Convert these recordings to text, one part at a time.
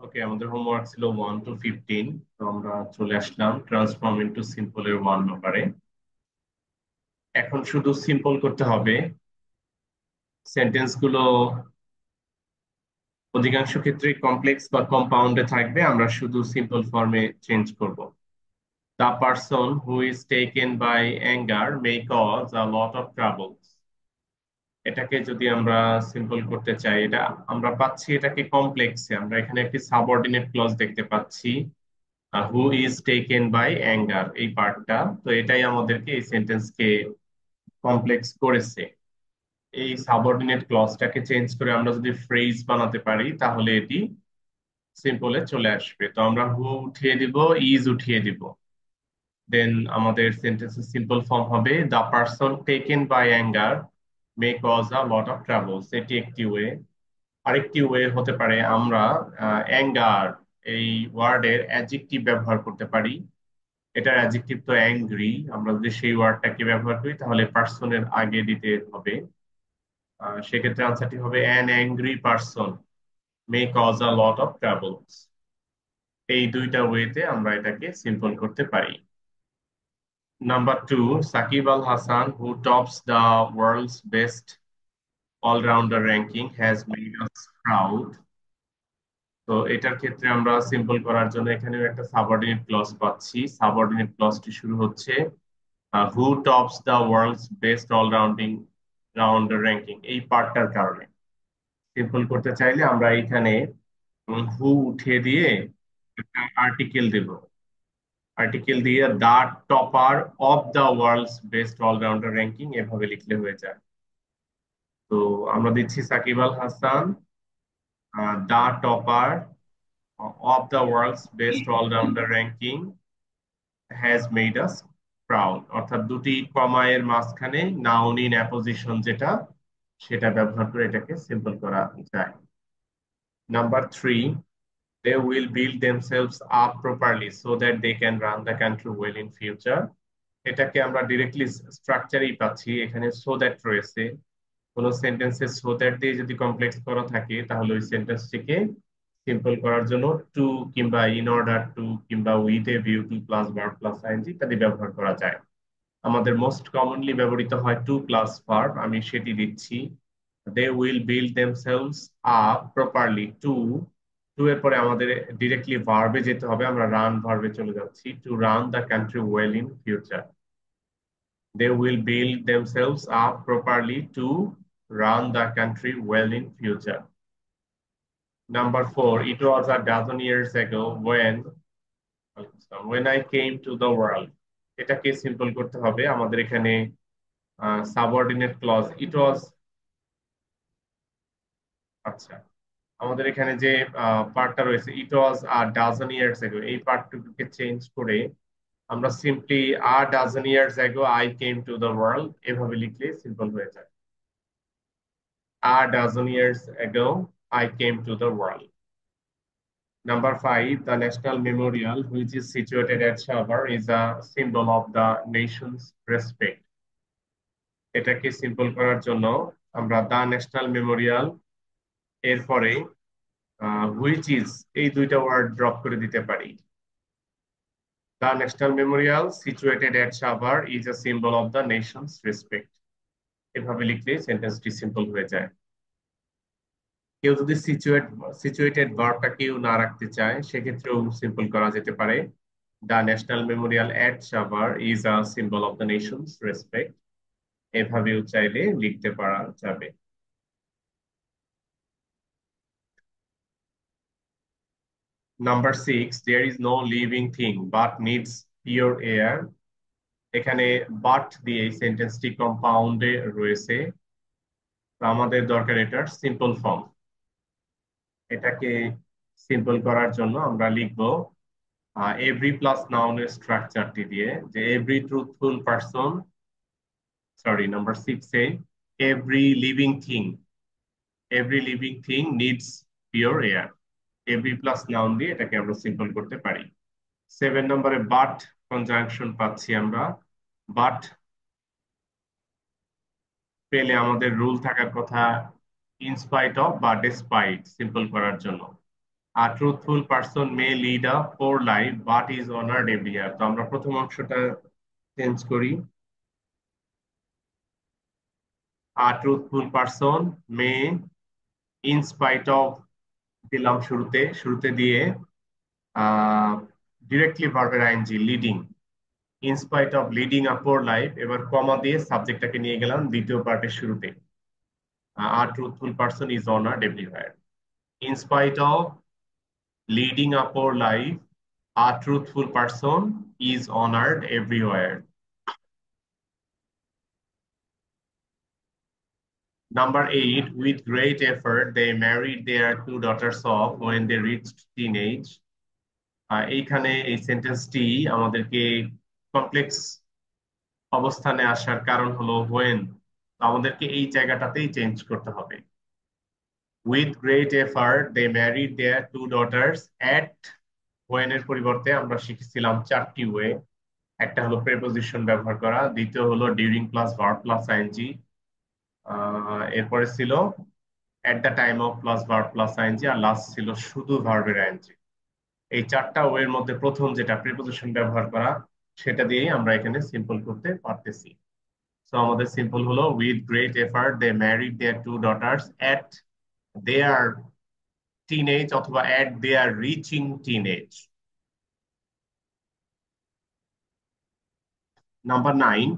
ওকে, আমাদের হোমওয়ার্ক ছিল 1 to 15। তো আমরা চলে আসলাম ট্রান্সফর্ম ইনটু সিম্পল এর 1 নম্বরে। এখন শুধু সিম্পল করতে হবে। সেন্টেন্স গুলো অধিকাংশ ক্ষেত্রে কমপ্লেক্স বা কম্পাউন্ডে থাকবে, আমরা শুধু সিম্পল ফর্মে চেঞ্জ করব। The person who is taken by anger may cause a lot of troubles. এটাকে যদি আমরা সিম্পল করতে চাই, এটা আমরা পাচ্ছি এটাকে কমপ্লেক্সে। আমরা এখানে একটি সাবঅর্ডিনেট ক্লজ দেখতে পাচ্ছি, who is taken by anger, এই পার্টটা। তো এটাই আমাদেরকে এই সেন্টেন্সকে কমপ্লেক্স করেছে। এই সাবঅর্ডিনেট ক্লজটাকে চেঞ্জ করে আমরা যদি ফ্রেজ বানাতে পারি তাহলে এটি সিম্পলে চলে আসবে। তো আমরা হু উঠিয়ে দিব, ইজ উঠিয়ে দিব, দেন আমাদের সেন্টেন্সের সিম্পল ফর্ম হবে the person taken by anger may cause a lot of troubles. এটি একটি ওয়ে। আরেকটি ওয়ে হতে পারে আমরা অ্যাঙ্গার এই ওয়ার্ডের অ্যাডজেক্টিভ ব্যবহার করতে পারি। এটার অ্যাডজেক্টিভ তো অ্যাংরি, আমরা যদি সেই ওয়ার্ডটাকে ব্যবহার করি তাহলে পার্সনের আগে দিতে হবে। সেক্ষেত্রে আনসারটি হবে an angry person may cause a lot of troubles. এই দুইটা ওয়েতে আমরা এটাকে সিম্পল করতে পারি। Number 2, Shakib Al Hasan who tops the world's best allrounder ranking has made us proud. তো এটার ক্ষেত্রে আমরা সিম্পল করার জন্য এখানেও একটা সাবঅর্ডিনেট ক্লজ পাচ্ছি। সাবঅর্ডিনেট ক্লজটি শুরু হচ্ছে who tops the world's best allrounding rounder ranking, এই পার্টটার কারণে। সিম্পল করতে চাইলে আমরা এখানে হু উঠিয়ে দিয়ে একটা আর্টিকেল দেব। আর্টিকেল দিয়ে the topper of the world's best allrounder ranking এভাবে লিখলে হয়ে যায়। তো আমরা দিচ্ছি Shakib Al Hasan the topper of the world's best allrounder ranking has made us proud, অর্থাৎ দুটি কমা এর মাঝখানে নাউন ইন অ্যাপোজিশন যেটা, সেটা ব্যবহার করে এটাকে সিম্পল করা যায়। Number 3, they will build themselves up properly so that they can run the country well in future। এটাকে আমরা ডিরেক্টলি স্ট্রাকচারেই পাচ্ছি, এখানে সো দ্যাট রয়েছে। কোন সেন্টেন্সে সো দ্যাট দিয়ে যদি কমপ্লেক্স করা থাকে তাহলে ওই সেন্টেন্সটিকে সিম্পল করার জন্য টু কিংবা ইন অর্ডার টু কিংবা with a view to plus verb plus ING ইত্যাদি ব্যবহার করা যায়। আমাদের মোস্ট কমনলি ব্যবহৃত হয় টু প্লাস ভার্ব, আমি সেটি দিচ্ছি। They will build themselves up properly to, to এর পরে আমাদের ডিরেক্টলি ভার্বে যেতে হবে, আমরা রান ভার্বে চলে যাচ্ছি, to run the country well in future. They will build themselves up properly to run the country well in future. Number 4, it was a dozen years ago when I came to the world। এটাকে simple করতে হবে। আমাদের এখানে subordinate clause ইট ওয়াজ, আচ্ছা, আমাদের এখানে যে পার্টটা রয়েছে ইট ওয়াজ আ ডাজন ইয়ার্স এগো, এই পার্টটুকুকে চেঞ্জ করে আমরা simply a dozen years ago I came to the world এভাবে লিখলে সিম্পল হয়ে যায়। A dozen years ago I came to the world. Number 5, the National Memorial, which is situated at Shavar, is a symbol of the nation's respect। এটাকে simple করার জন্য আমরা দা national Memorial এরপরে which is, এই দুইটা word drop করে দিতে পারি। The National Memorial situated at Shavar is a symbol of the nation's respect। এভাবে লিখলে সেন্টেন্সটি সিম্পল হয়ে যায়। কেউ যদি সিচুয়েটেড ভার্বটা কেউ না রাখতে চায় সেক্ষেত্রেও সিম্পল করা যেতে পারে। The National Memorial at Shavar is a symbol of the nation's respect। এভাবেও চাইলে লিখতে পারা যাবে। Number 6, there is no living thing but needs pure air। এখানে বাট দিয়ে এই সেন্টেন্সটি কম্পাউন্ডে রয়েছে। তো আমাদের দরকার এটার সিম্পল ফর্ম। এটাকে সিম্পল করার জন্য আমরা লিখব এভরি প্লাস নাউনের স্ট্রাকচারটি দিয়ে, যে every truthful person, sorry number 6 এ every living thing, every living thing needs pure air. Every plus noun দিয়ে এটাকে আমরা সিম্পল করতে পারি। 7 নম্বরে বাট কনজাংশন পাচ্ছি আমরা। বাট পেলে আমাদের রুল থাকার কথা ইনস্পাইট অফ বা ডেসপাইট সিম্পল করার জন্য। A truthful person may lead a poor life but is honored everywhere. তো আমরা প্রথম অংশটা চেঞ্জ করি। A truthful person may in spite of দিলাম শুরুতে শুরুতে দিয়ে ডিরেক্টলি ভার্বের ING leading in spite of leading a poor life এবার কমা দিয়ে সাবজেক্টটাকে নিয়ে গেলাম দ্বিতীয় পার্টের শুরুতে a truthful person is honoured everywhere in spite of leading a poor life a truthful person is honoured everywhere Number 8, with great effort, they married their two daughters off when they reached teenage. এইখানে এই সেন্টেন্সটি আমাদেরকে complex অবস্থানে আসার কারণ হলো when, আমাদেরকে এই জায়গাটাতেই change করতে হবে। With great effort they married their two daughters at when এর পরিবর্তে আমরা শিখেছিলাম চারটি ওয়ে। একটা হলো প্রেপোজিশন ব্যবহার করা, দ্বিতীয় হলো during plus verb plus ING, এরপরে ছিল at the time of plus verb plus ING, আর লাস্ট ছিল শুধু ভার্বের আইএনজি। এই চারটা ওয়ের মধ্যে প্রথম যেটা প্রিপোজিশন ব্যবহার করা, সেটা দিয়েই আমরা এখানে সিম্পল করতে পারতেছি। সো আমাদের সিম্পল হলো with great effort they married their two daughters at their teenage অথবা at their reaching teenage. Number 9,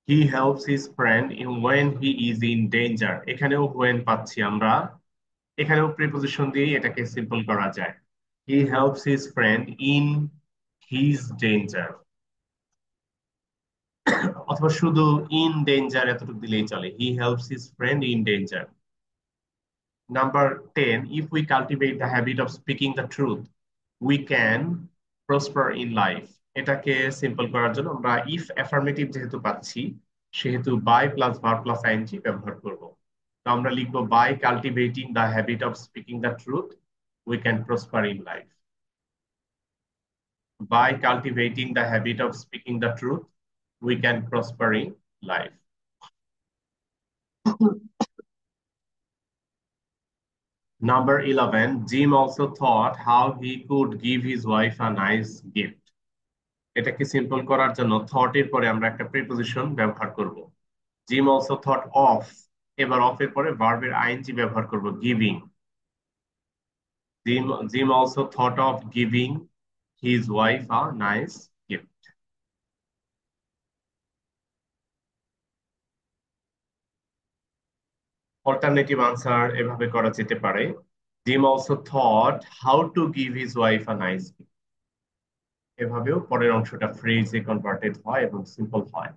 he helps his friend in when he is in danger. এখানেও ওয়েন পাচ্ছি আমরা, এখানেও প্রিপোজিশন দিয়ে এটাকে সিম্পল করা যায়। He helps his friend in his danger, অথবা শুধু ইন ডেঞ্জার এতটুকু দিলেই চলে। He helps his friend in danger. Number 10, if we cultivate the habit of speaking the truth, we can prosper in life. এটাকে simple করার জন্য আমরা if affirmative যেহেতু পাচ্ছি, সেহেতু by plus verb plus ING ব্যবহার করব। তো আমরা লিখবো by cultivating the habit of speaking the truth we can prosper in life. By cultivating the habit of speaking the truth, we can prosper in life. Number 11, Jim also thought how he could give his wife a nice gift. এটাকে simple করার জন্য thought এর পরে আমরা একটা preposition ব্যবহার করব। Gym also thought of, এবার অফ এর পরে ভার্বের আইএনজি ব্যবহার করব giving. Gym also thought of giving his wife a nice gift. Alternative answer এভাবে করা যেতে পারে, gym also thought how to give his wife a nice gift. এভাবেও পরের অংশটা ফ্রেজে কনভার্টেড হয় এবং সিম্পল হয়।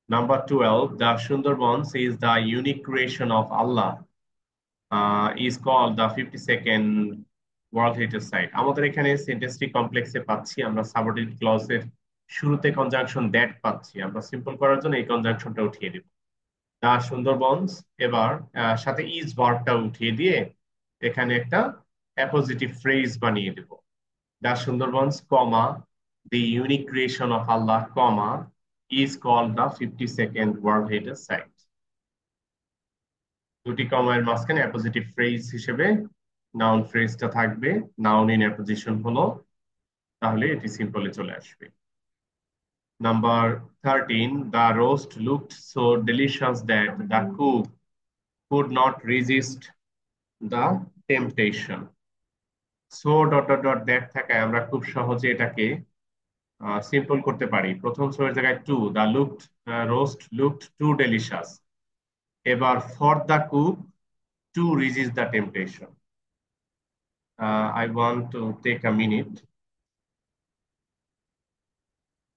Number 12, the Sundarbans is the unique creation of Allah, is called the 52nd World Heritage Site. আমাদের এখানে সেন্টেন্সটি কমপ্লেক্সে পাচ্ছি, আমরা সাবঅর্ডিনেট ক্লজের শুরুতে কনজাংশন দ্যাট পাচ্ছি, আমরা সিম্পল করার জন্য এই কনজাংশনটা উঠিয়ে দিব। দা সুন্দরবনস, এবার সাথে ইজ ভার্বটা উঠিয়ে দিয়ে এখানে একটা অ্যাপোজিটিভ ফ্রেজ বানিয়ে দেব। The Sundarbans comma the unique creation of Allah comma is called the 52nd World Heritage Site. দুটি কমার মাঝখানে অ্যাপোজিটিভ ফ্রেজ হিসেবে নাউন ফ্রেজটা থাকবে, নাউন ইন অ্যাপোজিশন হলো, তাহলে এটি সিম্পলে চলে আসবে। Number 13, the roast looked so delicious that the cook could not resist the temptation. So dot dot dot that থাকায় আমরা খুব সহজে এটাকে সিম্পল করতে পারি। প্রথম সো এর জায়গায় too, the looked roast looked too delicious, এবার for the cook to resist the temptation. I want to take a minute.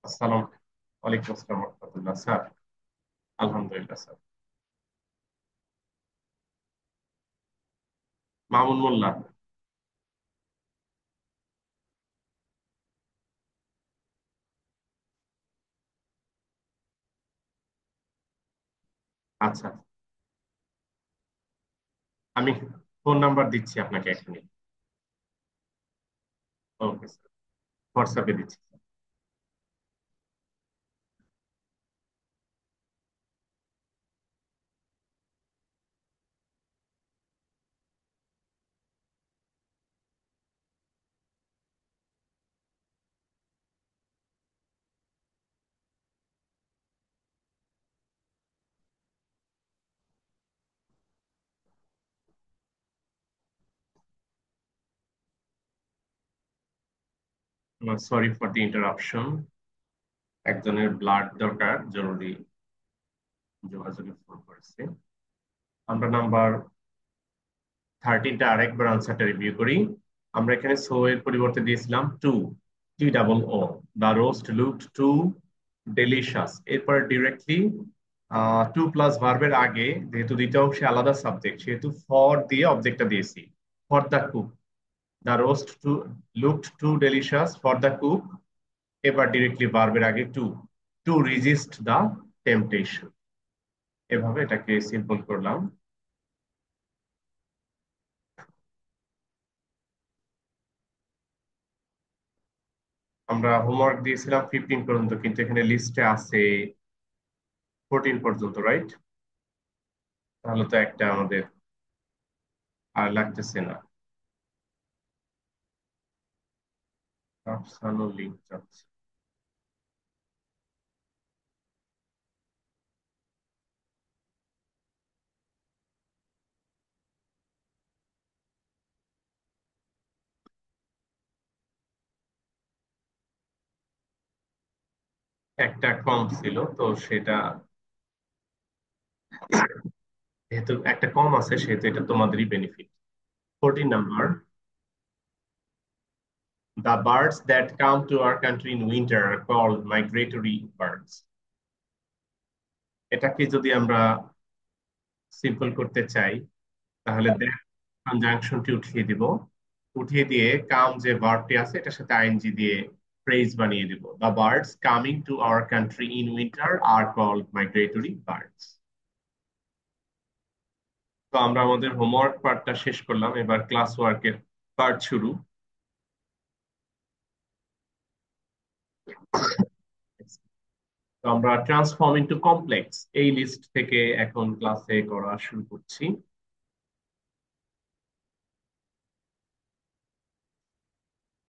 আসসালাম ওয়ালাইকুম আসসালাম ওয়া রাহমাতুল্লাহ স্যার। আলহামদুলিল্লাহ স্যার। মামুন মোল্লা। আচ্ছা, আমি ফোন নাম্বার দিচ্ছি আপনাকে এখনই। ওকে স্যার, হোয়াটসঅ্যাপে দিচ্ছি। সরি ফর দি ইন্টারাপশন, একজনের ব্লাড দরকার, জরুরি যোগাযোগে ফোন করেছে। আমরা নাম্বার 13টা আরেকবার আনসারটা রিভিউ করি। আমরা এখানে সো এর পরিবর্তে দিয়েছিলাম টু, টি ডাবল ও। দা রোস্ট লুকড টু ডেলিশাস। এরপর ডিরেক্টলি টু প্লাস ভার্বের আগে যেহেতু দুইটা অংশে আলাদা সাবজেক্ট, সেহেতু ফর দিয়ে অবজেক্টটা দিয়েছি। For the cook, the roast too looked too delicious for the cook. এবার ডিরেক্টলি ভার্বের আগে to, to resist the temptation. এভাবে এটাকে সিম্পল করলাম। আমরা হোমওয়ার্ক দিয়েছিলাম 15 পর্যন্ত, কিন্তু এখানে লিস্টে আছে 14 পর্যন্ত, রাইট? তাহলে তো একটা আমাদের আর লাগতেছে না। আফসানু লিঙ্ক যাচ্ছে। একটা কম ছিল তো সেটা, যেহেতু একটা কম আছে সেহেতু এটা তোমাদেরই benefit. 14 number, the birds that come to our country in winter are called migratory birds. এটাকে যদি আমরা সিম্পল করতে চাই, তাহলে দ্যাট কনজাংশনটি উঠিয়ে দিব। উঠিয়ে দিয়ে কাম যে ভার্বটি আছে এটার সাথে আইএনজি দিয়ে ফ্রেজ বানিয়ে দিব। The birds coming to our country in winter are called migratory birds. তো আমরা আমাদের হোমওয়ার্ক পার্টটা শেষ করলাম, এবার ক্লাস ওয়ার্কের পার্ট শুরু। তো আমরা ট্রান্সফর্ম ইনটু কমপ্লেক্স এই লিস্ট থেকে এখন ক্লাসে করা শুরু করছি।